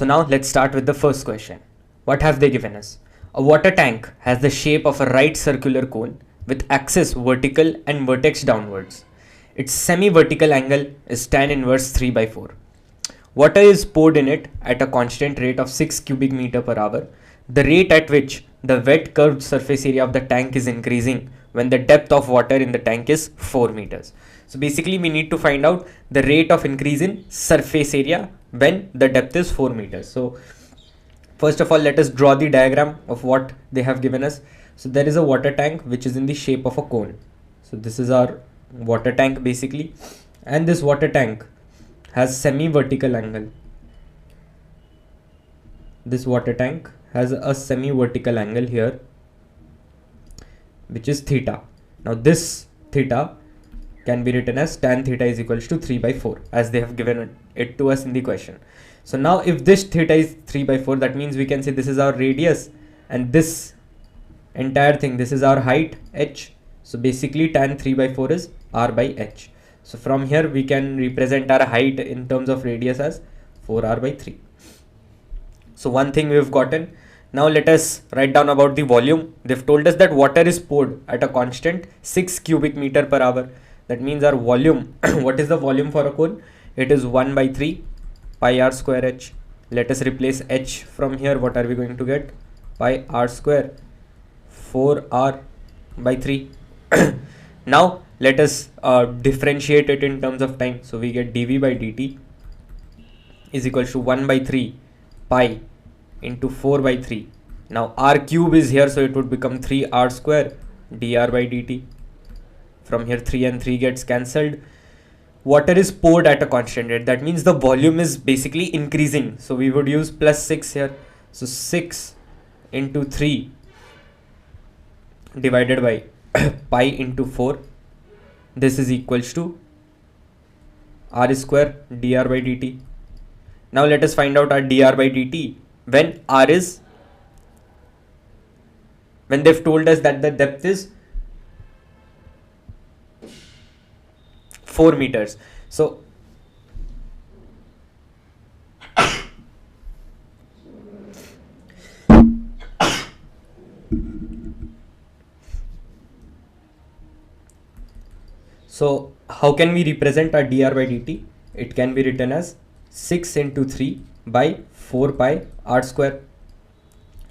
So now let's start with the first question. What have they given us? A water tank has the shape of a right circular cone with axis vertical and vertex downwards. Its semi-vertical angle is tan inverse 3 by 4. Water is poured in it at a constant rate of 6 cubic meter per hour. The rate at which the wet curved surface area of the tank is increasing when the depth of water in the tank is 4 meters. So basically we need to find out the rate of increase in surface area when the depth is 4 meters. So first of all, let us draw the diagram of what they have given us. So there is a water tank which is in the shape of a cone. So this is our water tank basically, and this water tank has semi-vertical angle. This water tank has a semi-vertical angle here, which is theta. Now this theta can be written as tan theta is equals to 3 by 4 as they have given it to us in the question. So now if this theta is 3 by 4, that means we can say this is our radius and this entire thing, this is our height h. So basically tan 3 by 4 is r by h. So from here we can represent our height in terms of radius as 4r by 3. So one thing we've gotten. Now let us write down about the volume. They've told us that water is poured at a constant 6 cubic meter per hour. That means our volume, what is the volume for a cone? It is 1 by 3 pi r square h. Let us replace h from here. What are we going to get? Pi r square 4r by 3. Now let us differentiate it in terms of time. So we get dv by dt is equal to 1 by 3 pi into 4 by 3. Now r cube is here, so it would become 3r square dr by dt. From here 3 and 3 gets cancelled. Water is poured at a constant rate. That means the volume is basically increasing. So we would use plus 6 here. So 6 into 3 divided by pi into 4. This is equals to r square dr by dt. Now let us find out our dr by dt when they've told us that the depth is 4 meters. So how can we represent our dr by dt? It can be written as 6 into 3 by 4 pi r square.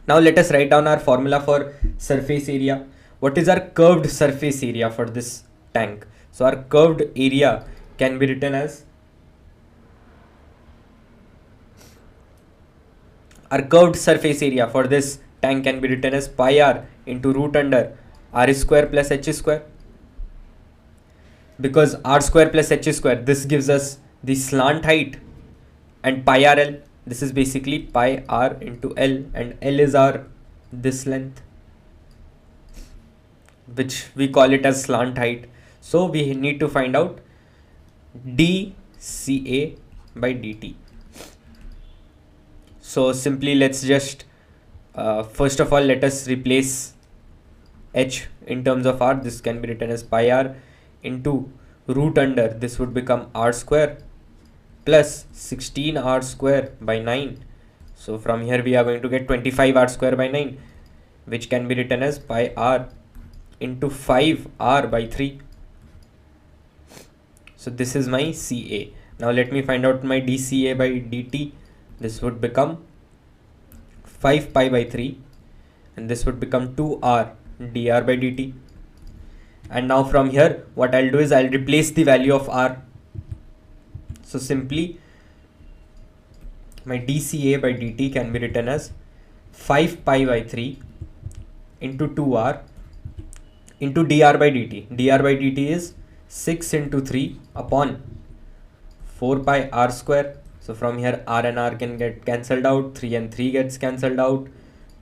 Now let us write down our formula for surface area. What is our curved surface area for this tank? So our curved area can be written as pi r into root under r square plus h square. Because r square plus h square, this gives us the slant height, and pi rl, this is basically pi r into l, and l is our this length, which we call it as slant height. So we need to find out dCA by dt. So simply let's just first of all let us replace h in terms of r. This can be written as pi r into root under, this would become r square plus 16r square by 9. So from here we are going to get 25r square by 9, which can be written as pi r into 5r by 3. So this is my CA. Now let me find out my dCA by dt. This would become 5 pi by 3 and this would become 2r dr by dt. And now from here what I'll do is I'll replace the value of r. So simply my dCA by dt can be written as 5 pi by 3 into 2r into dr by dt. Dr by dt is 6 into 3 upon 4 pi r square. So from here r and r can get cancelled out, 3 and 3 gets cancelled out,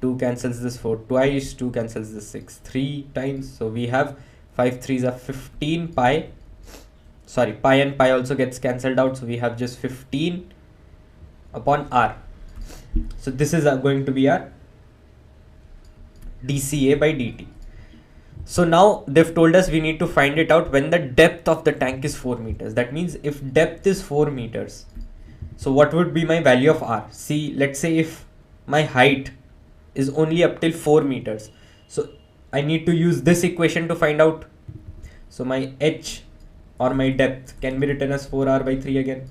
2 cancels this 4 twice, 2 cancels this 6 3 times. So we have 5 3s are 15 pi, sorry, pi and pi also gets cancelled out, so we have just 15 upon r. So this is going to be our dCA by dt. So now they've told us we need to find it out when the depth of the tank is 4 meters. That means if depth is 4 meters, So what would be my value of r? See, let's say if my height is only up till 4 meters, so I need to use this equation to find out. So my h or my depth can be written as 4r by 3 again,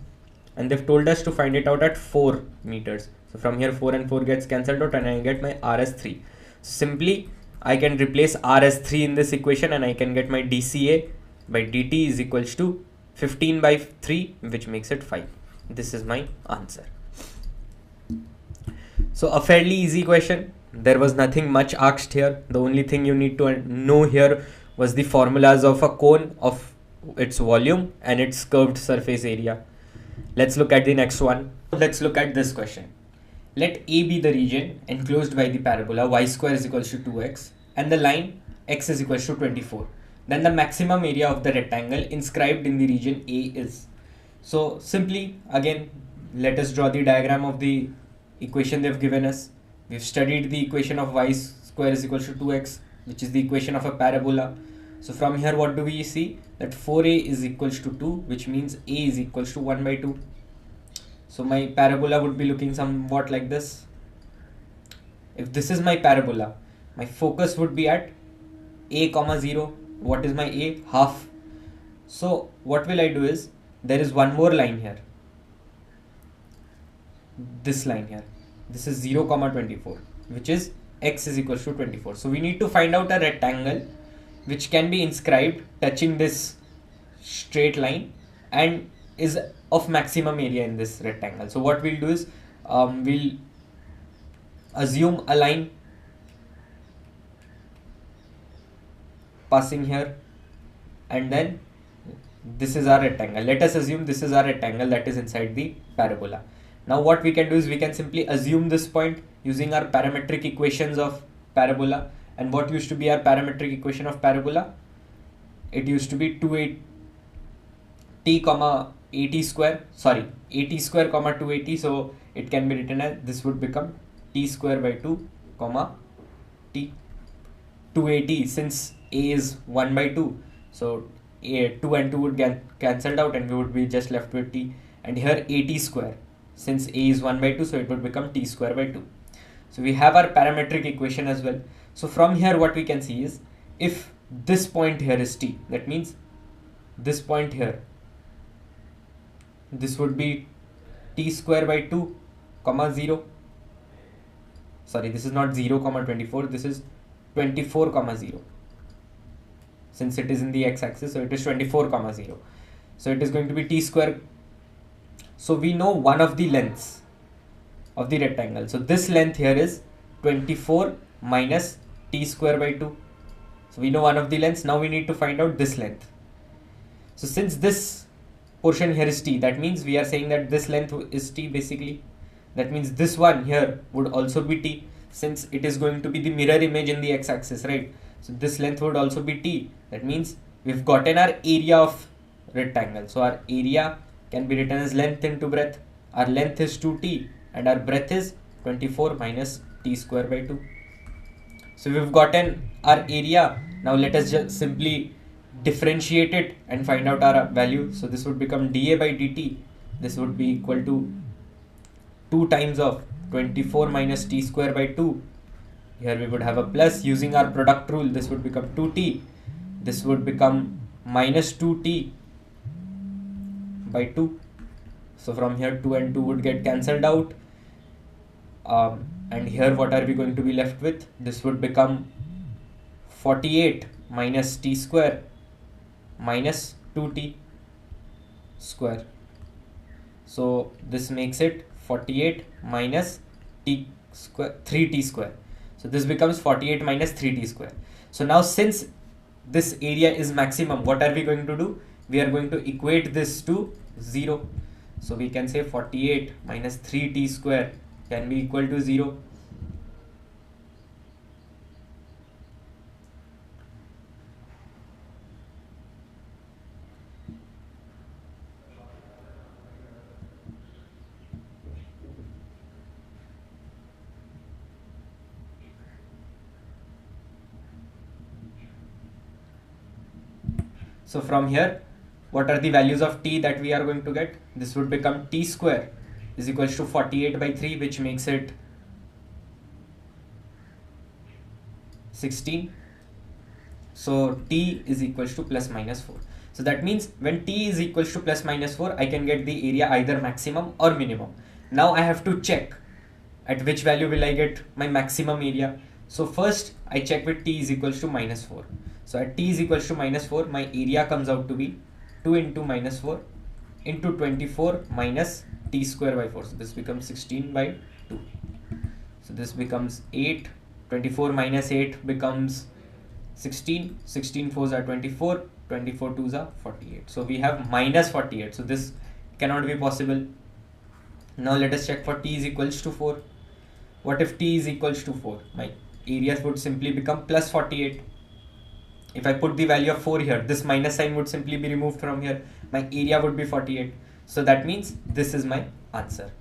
and they've told us to find it out at 4 meters. So from here 4 and 4 gets cancelled out and I get my r as 3. So simply I can replace r as 3 in this equation and I can get my dca by dt is equals to 15 by 3, which makes it 5. This is my answer. So a fairly easy question. There was nothing much asked here. The only thing you need to know here was the formulas of a cone, of its volume and its curved surface area. Let's look at the next one. Let's look at this question. Let A be the region enclosed by the parabola y square is equals to 2x and the line x is equals to 24. Then the maximum area of the rectangle inscribed in the region A is. So simply again, let us draw the diagram of the equation they've given us. We've studied the equation of y square is equals to 2x, which is the equation of a parabola. So from here what do we see? That 4a is equals to 2, which means a is equals to 1 by 2. So my parabola would be looking somewhat like this. If this is my parabola, my focus would be at a comma 0. What is my a? Half. So what will I do is, there is one more line here. This line here. This is 0 comma 24, which is x is equals to 24. So we need to find out a rectangle which can be inscribed touching this straight line and is of maximum area in this rectangle. So what we'll do is we'll assume a line passing here, and then this is our rectangle. Let us assume this is our rectangle that is inside the parabola. Now what we can do is we can simply assume this point using our parametric equations of parabola. And what used to be our parametric equation of parabola? It used to be 2t comma 80 square, sorry, 80 square comma 280. So it can be written as, this would become t square by 2 comma t. 280, since a is 1 by 2, so 2 and 2 would get cancelled out and we would be just left with t. And here 80 square, since a is 1 by 2, so it would become t square by 2. So we have our parametric equation as well. So from here what we can see is, if this point here is t, that means this point here, this would be t square by 2 comma 0. Sorry, this is not 0 comma 24, this is 24 comma 0. Since it is in the x-axis, so it is 24 comma 0. So it is going to be t square. So we know one of the lengths of the rectangle. So this length here is 24 minus t square by 2. So we know one of the lengths. Now we need to find out this length. So since this portion here is t, that means we are saying that this length is t basically. That means this one here would also be t, since it is going to be the mirror image in the x-axis, right? So this length would also be t. That means we've gotten our area of rectangle. So our area can be written as length into breadth. Our length is 2t and our breadth is 24 minus t square by 2. So we've gotten our area. Now let us just simply differentiate it and find out our value. So this would become dA by dt. This would be equal to 2 times of 24 minus t square by 2. Here we would have a plus. Using our product rule, this would become 2t. This would become minus 2t by 2. So from here 2 and 2 would get cancelled out. And here what are we going to be left with? This would become 48 minus t square minus 2t square. So this makes it 48 minus t square, 3t square. So this becomes 48 minus 3t square. So now since this area is maximum, what are we going to do? We are going to equate this to 0. So we can say 48 minus 3t square can be equal to 0. So from here, what are the values of t that we are going to get? This would become t square is equals to 48 by 3, which makes it 16. So t is equals to plus minus 4. So that means when t is equals to plus minus 4, I can get the area either maximum or minimum. Now I have to check at which value will I get my maximum area. So first I check with t is equals to minus 4. So at t is equals to minus 4, my area comes out to be 2 into minus 4 into 24 minus t square by 4. So this becomes 16 by 2. So this becomes 8. 24 minus 8 becomes 16. 16 4s are 24. 24 2s are 48. So we have minus 48. So this cannot be possible. Now let us check for t is equals to 4. What if t is equals to 4? My area would simply become plus 48. If I put the value of 4 here, this minus sign would simply be removed from here. My area would be 48. So that means this is my answer.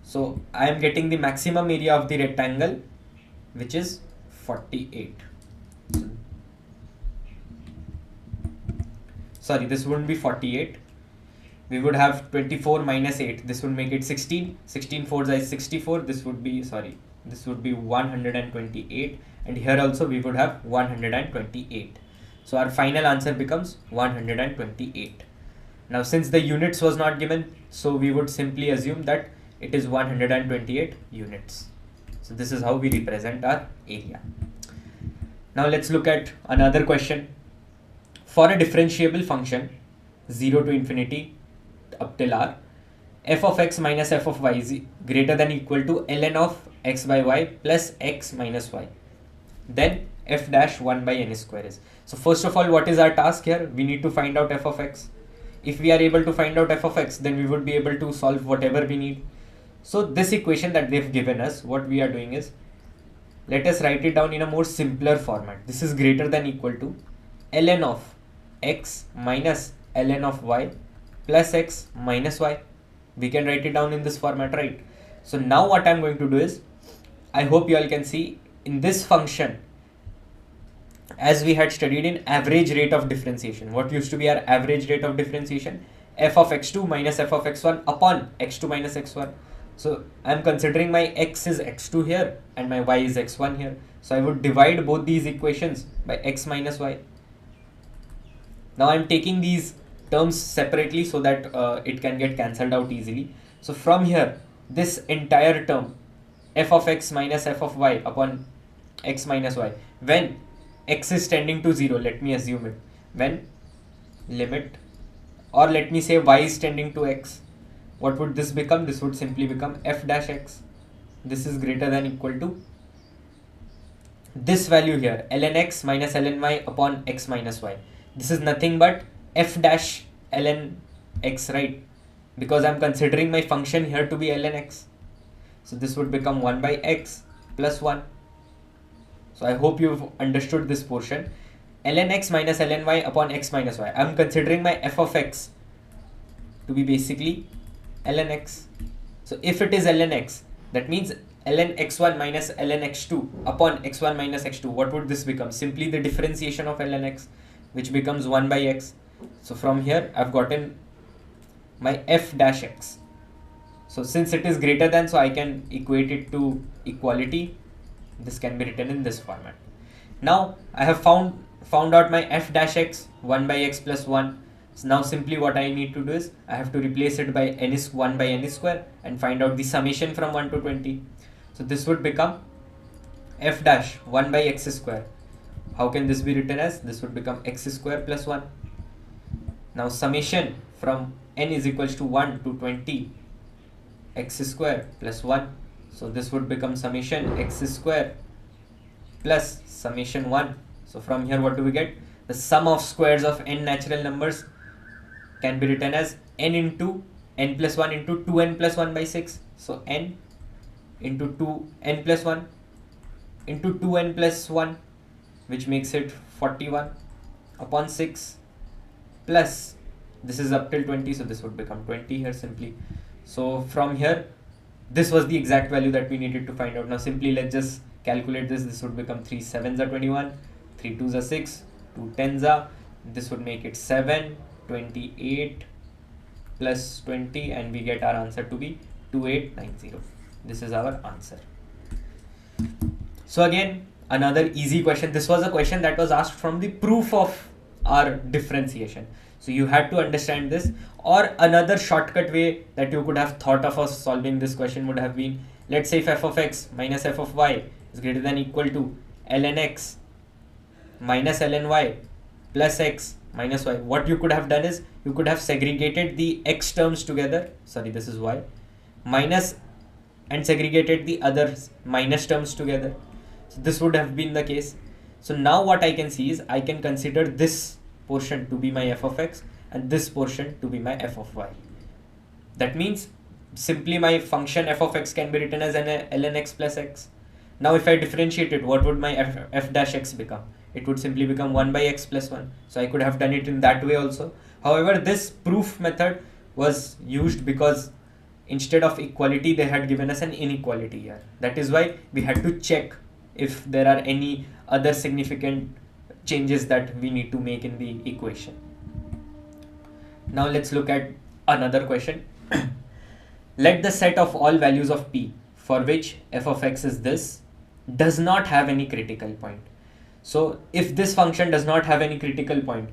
So I am getting the maximum area of the rectangle, which is 48. Sorry, this wouldn't be 48. We would have 24 minus 8. This would make it 16. 16 4s is 64. This would be 128. And here also we would have 128. So our final answer becomes 128. Now since the units was not given, so we would simply assume that it is 128 units. So this is how we represent our area. Now let's look at another question. For a differentiable function 0 to infinity up till r, f of x minus f of y is greater than or equal to ln of x by y plus x minus y, then f dash 1 by n square is. So first of all, what is our task here? We need to find out f of x. If we are able to find out f of x, then we would be able to solve whatever we need. So this equation that they've given us, what we are doing is, let us write it down in a more simpler format. This is greater than or equal to ln of x minus ln of y plus x minus y. We can write it down in this format, right? So now what I'm going to do is, I hope you all can see in this function, as we had studied in average rate of differentiation, what used to be our average rate of differentiation? F of x2 minus f of x1 upon x2 minus x1. So I'm considering my x is x2 here and my y is x1 here. So I would divide both these equations by x minus y. Now I'm taking these terms separately so that it can get cancelled out easily. So from here, this entire term, f of x minus f of y upon x minus y, when x is tending to 0, let me assume it, when limit, or let me say y is tending to x, what would this become? This would simply become f dash x. This is greater than or equal to this value here, ln x minus ln y upon x minus y. This is nothing but f dash ln x, right? Because I'm considering my function here to be ln x. So this would become 1 by x plus 1. So I hope you've understood this portion. Ln x minus ln y upon x minus y. I'm considering my f of x to be basically ln x. So if it is ln x, that means ln x1 minus ln x2 upon x1 minus x2. What would this become? Simply the differentiation of ln x, which becomes 1 by x. So from here I've gotten my f dash x. So since it is greater than, so I can equate it to equality. This can be written in this format. Now I have found out my f dash x, 1 by x plus 1. So now simply what I need to do is, I have to replace it by n is 1 by n square and find out the summation from 1 to 20. So this would become f dash 1 by x square. How can this be written as? This would become x square plus 1. Now summation from n is equals to 1 to 20, x square plus 1. So this would become summation x square plus summation 1. So from here what do we get? The sum of squares of n natural numbers can be written as n into n plus 1 into 2n plus 1 by 6. So n into 2n plus 1 into 2n plus 1, which makes it 41 upon 6 plus, this is up till 20, so this would become 20 here simply. So from here, this was the exact value that we needed to find out. Now simply let's just calculate this. This would become 3 7s are 21, 3 2s are 6, 2 10s are, this would make it 7, 28, plus 20, and we get our answer to be 2890. This is our answer. So again, another easy question. This was a question that was asked from the proof of our differentiation. So you had to understand this. Or another shortcut way that you could have thought of us solving this question would have been, let's say if f of x minus f of y is greater than or equal to ln x minus ln y plus x minus y. What you could have done is you could have segregated the x terms together. Sorry, this is y minus, and segregated the other minus terms together. So this would have been the case. So now what I can see is I can consider this portion to be my f of x and this portion to be my f of y. That means simply my function f of x can be written as an ln x plus x. Now if I differentiate it, what would my f dash x become? It would simply become 1 by x plus 1. So I could have done it in that way also. However, this proof method was used because instead of equality, they had given us an inequality here. That is why we had to check if there are any other significant changes that we need to make in the equation. Now let's look at another question. Let the set of all values of p for which f of x is this does not have any critical point. So if this function does not have any critical point,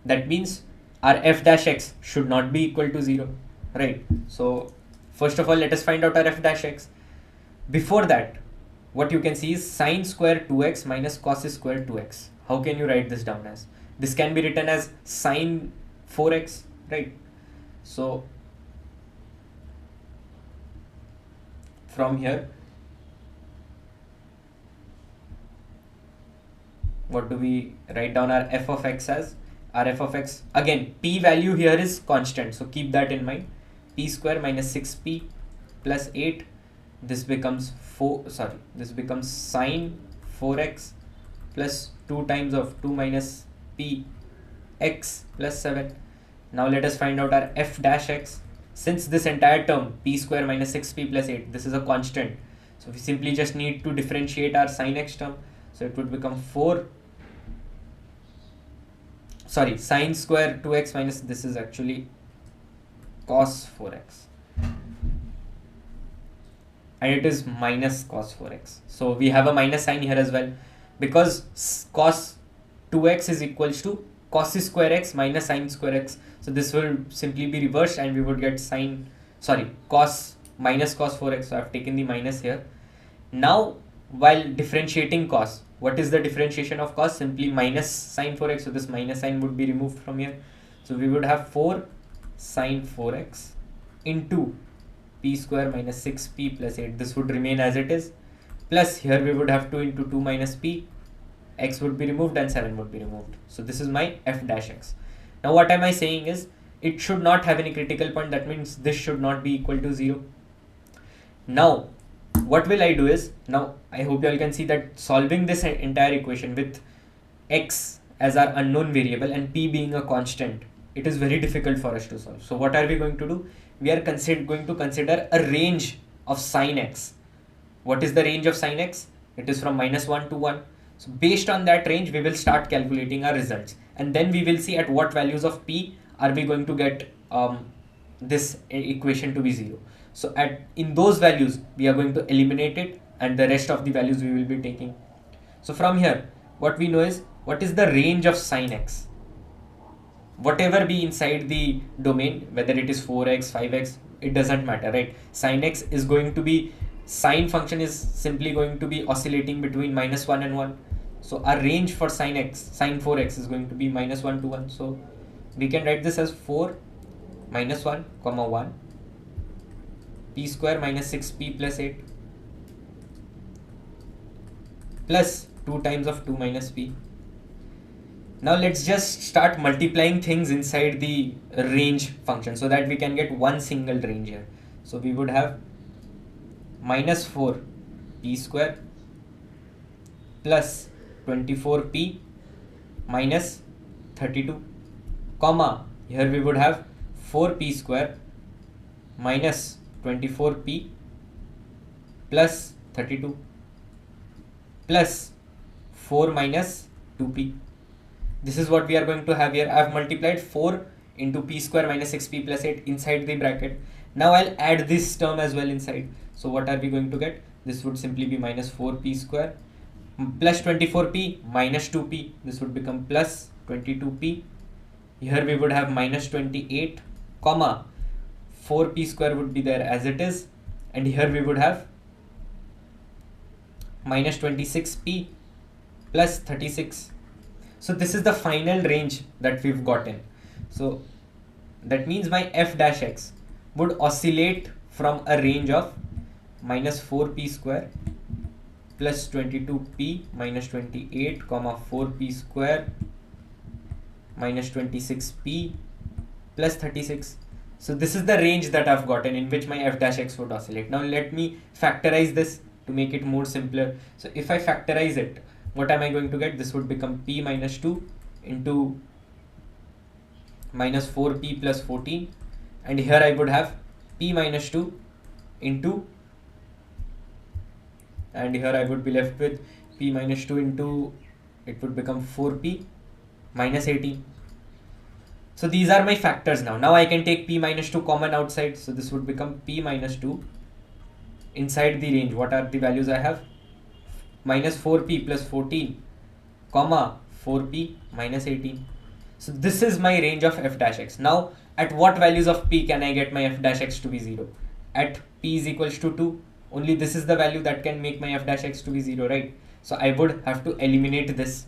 that means our f dash x should not be equal to 0, right? So first of all, let us find out our f dash x. Before that, what you can see is sine square 2x minus cos square 2x. How can you write this down as? This can be written as sine 4x, right? So from here, what do we write down our f of x as? Our f of x, again, p value here is constant, so keep that in mind. P square minus 6p plus 8, this becomes this becomes sine 4x plus 2 times of 2 minus p x plus 7. Now let us find out our f dash x. Since this entire term p square minus 6p plus 8, this is a constant, so we simply just need to differentiate our sine x term. So it would become sine square 2x minus, this is actually cos 4x, and it is minus cos 4x. So we have a minus sign here as well, because cos 2x is equals to cos square x minus sine square x. So this will simply be reversed and we would get cos minus cos 4x. So I've taken the minus here. Now while differentiating cos, what is the differentiation of cos? Simply minus sine 4x. So this minus sign would be removed from here. So we would have 4 sine 4x into p square minus 6p plus 8. This would remain as it is. Plus here we would have 2 into 2 minus p. X would be removed and 7 would be removed. So this is my f dash x. Now what am I saying is it should not have any critical point. That means this should not be equal to 0. Now what will I do is, now I hope you all can see that solving this entire equation with x as our unknown variable and p being a constant, it is very difficult for us to solve. So what are we going to do? We are going to consider a range of sine x. What is the range of sine x? It is from -1 to 1. So based on that range, we will start calculating our results, and then we will see at what values of p are we going to get this equation to be 0. So in those values, we are going to eliminate it, and the rest of the values we will be taking. So from here, what we know is, what is the range of sine x? Whatever be inside the domain, whether it is 4x, 5x, it doesn't matter, right? Sine x is going to be, sine function is simply going to be oscillating between -1 and 1. So our range for sine 4x is going to be -1 to 1. So we can write this as 4 minus 1 comma 1 p square minus 6p plus 8 plus 2 times of 2 minus p. Now let's just start multiplying things inside the range function so that we can get one single range here. So we would have -4 p square plus 24p minus 32 comma, here we would have 4p square minus 24p plus 32 plus 4 minus 2p. This is what we are going to have here. I have multiplied 4 into p square minus 6p plus 8 inside the bracket. Now I'll add this term as well inside. So what are we going to get? This would simply be minus 4p square plus 24p minus 2p. This would become plus 22p. Here we would have minus 28 comma 4p square would be there as it is, and here we would have minus 26p plus 36. So this is the final range that we've gotten. So that means my f dash x would oscillate from a range of minus 4p square plus 22p minus 28 comma 4p square minus 26p plus 36. So this is the range that I've gotten in which my f dash x would oscillate. Now let me factorize this to make it more simpler. So if I factorize it, what am I going to get? This would become p minus 2 into minus 4p plus 14, and here I would have p minus 2 into, and here I would be left with p minus 2 into, it would become 4p minus 18. So these are my factors now. Now I can take p minus 2 common outside. So this would become p minus 2 inside the range. What are the values I have? Minus 4p plus 14 comma 4p minus 18. So this is my range of f dash x. Now at what values of p can I get my f dash x to be 0? At p is equals to 2. Only this is the value that can make my f dash x to be 0, right? So I would have to eliminate this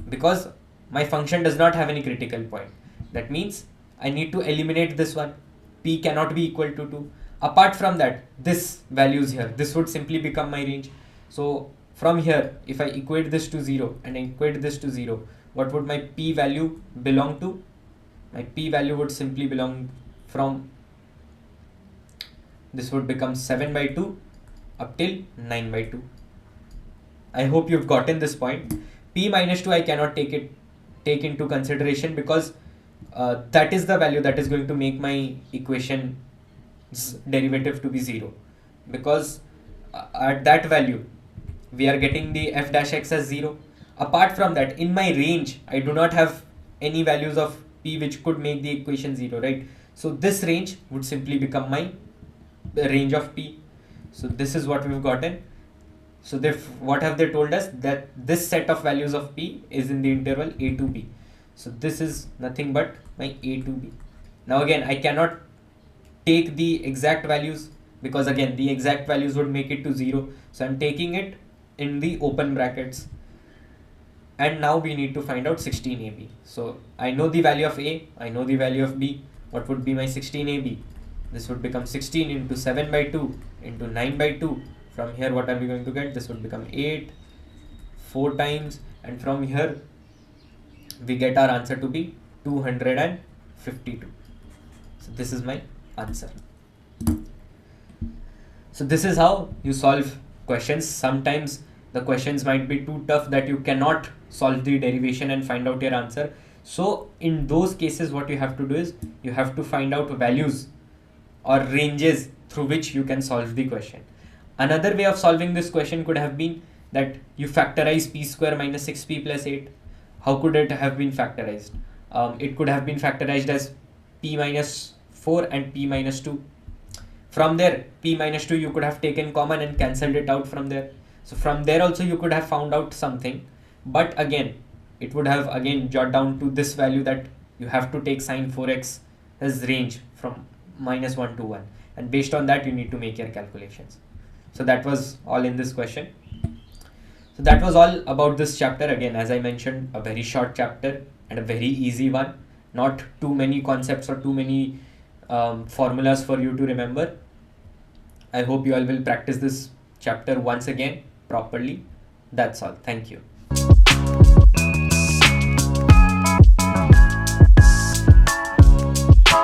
because my function does not have any critical point. That means I need to eliminate this one. P cannot be equal to 2. Apart from that, this values here, this would simply become my range. So from here, if I equate this to 0 and I equate this to 0, what would my p value belong to? My p value would simply belong from, this would become 7 by 2 up till 9 by 2. I hope you've gotten this point. P minus 2 I cannot take into consideration because that is the value that is going to make my equation's derivative to be 0, because at that value we are getting the f dash x as 0. Apart from that, in my range I do not have any values of p which could make the equation 0, right? So this range would simply become my range of p. So this is what we've gotten. So what have they told us? That this set of values of p is in the interval a to b. So this is nothing but my a to b. Now again, I cannot take the exact values because again the exact values would make it to 0. So I'm taking it in the open brackets. And now we need to find out 16ab. So I know the value of a, I know the value of b. What would be my 16ab? This would become 16 into 7 by 2 into 9 by 2. From here, what are we going to get? This would become 8, 4 times, and from here we get our answer to be 252. So this is my answer. So this is how you solve questions. Sometimes the questions might be too tough that you cannot solve the derivation and find out your answer. So in those cases, what you have to do is you have to find out values or ranges through which you can solve the question. Another way of solving this question could have been that you factorize p square minus 6p plus 8. How could it have been factorized? It could have been factorized as p minus 4 and p minus 2. From there, p minus 2 you could have taken common and cancelled it out from there. So from there also you could have found out something. But again, it would have again jot down to this value that you have to take sine 4x as range from minus 1 to 1. And based on that, you need to make your calculations. So that was all in this question. So that was all about this chapter. Again, as I mentioned, a very short chapter and a very easy one. Not too many concepts or too many formulas for you to remember. I hope you all will practice this chapter once again properly. That's all. Thank you.